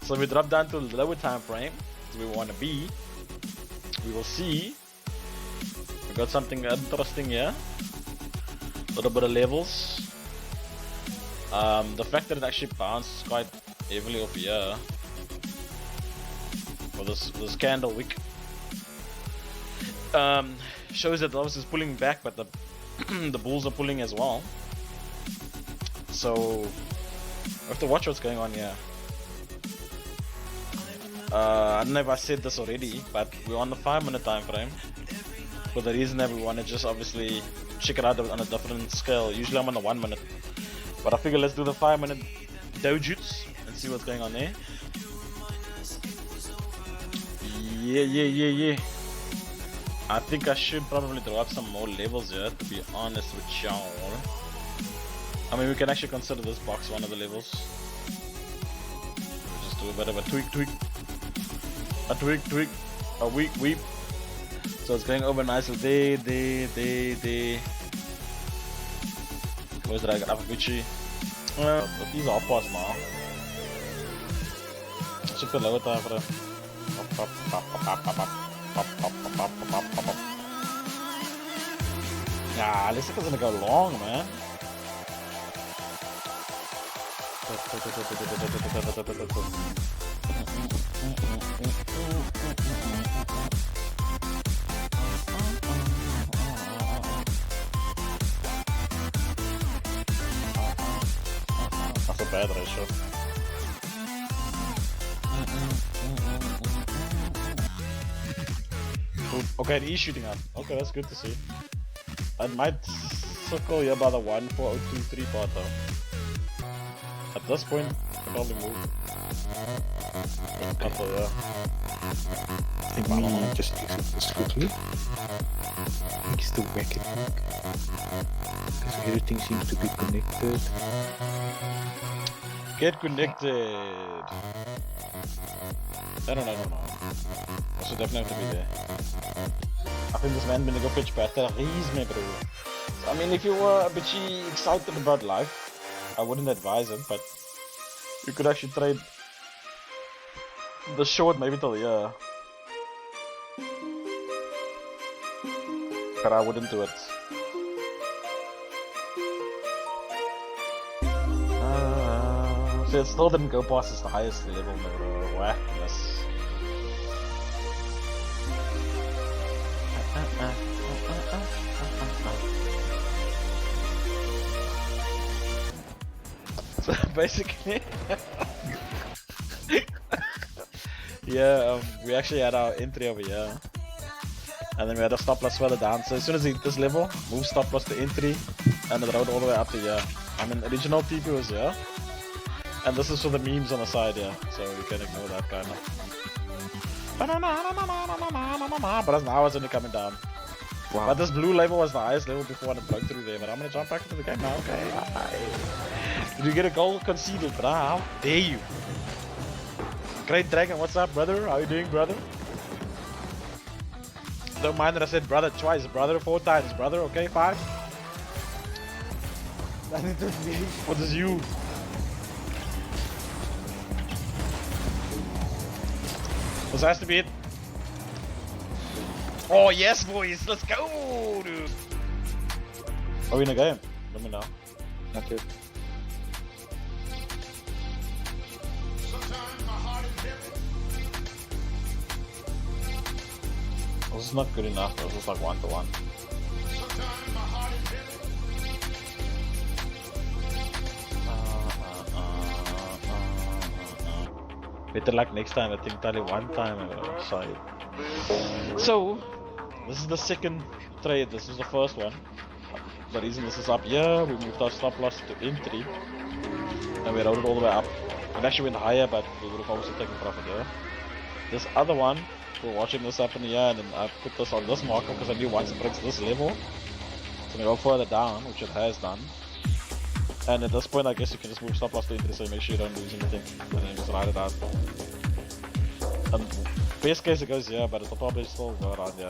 So we drop down to the lower time frame we want to be. We will see. We got something interesting here. A little bit of levels. The fact that it actually bounced quite heavily over here for this candle wick shows that Loves is pulling back, but the the bulls are pulling as well. So we have to watch what's going on here. I don't know if I said this already, but we're on the 5-minute time frame for the reason that we want to just obviously check it out on a different scale. Usually I'm on the 1 minute, but I figure let's do the 5-minute dojutsu and see what's going on there. Yeah. I think I should probably drop some more levels here, to be honest with y'all. I mean, we can actually consider this box one of the levels. We'll just do a bit of a tweak. A tweak, a weep. So it's going over nicely. There. Where's that? I got Apaguchi. But these are past now. I should put lower time for them. Nah, this is gonna go long, man. That's a bad ratio. Okay, it is shooting up. Okay, that's good to see. I might circle here by the 14023 part though. At this point, I'll probably move. Couple there. I think my mom just exit this quickly. I think it's the wicked link. Because everything seems to be connected. Get connected. I don't know. I should definitely have to be there. I think this man been a go pitch batteries, me bro. So, I mean, if you were a bit excited about life, I wouldn't advise it, but you could actually trade the short maybe till here. But I wouldn't do it. So it still didn't go past the highest level, bro. Whackness. So basically, yeah, we actually had our entry over here, and then we had a stop loss further down. So as soon as it hit this level, move stop loss to entry, and the road all the way up to here. I mean, original TP was here, and this is for the memes on the side here, so you can ignore that kind of. But now it's only coming down. Wow. But this blue level was the highest level before it broke through there. But I'm gonna jump back into the game now. Okay. Did you get a goal conceded, bro? How dare you? Great Dragon, what's up, brother? How you doing, brother? Don't mind that I said brother twice, brother 4 times, brother. Okay, 5. What is you? This has to be it. Oh yes, boys, let's go, dude. Are we in a game? Let me know. Not yet. This is not good enough. This is like 1-to-1. Better luck next time. I think only one time. Sorry. So, this is the second trade. This is the first one. The reason this is up here, we moved our stop loss to entry, and we rode it all the way up. It actually went higher, but we would have obviously taken profit here. This other one, we're watching this happen here, and then I put this on this marker because I knew once it breaks this level, it's gonna go further down, which it has done. And at this point, I guess you can just move stop loss to entry, so you make sure you don't lose anything, and then just ride it out. And best case it goes here, but it'll probably still go around here.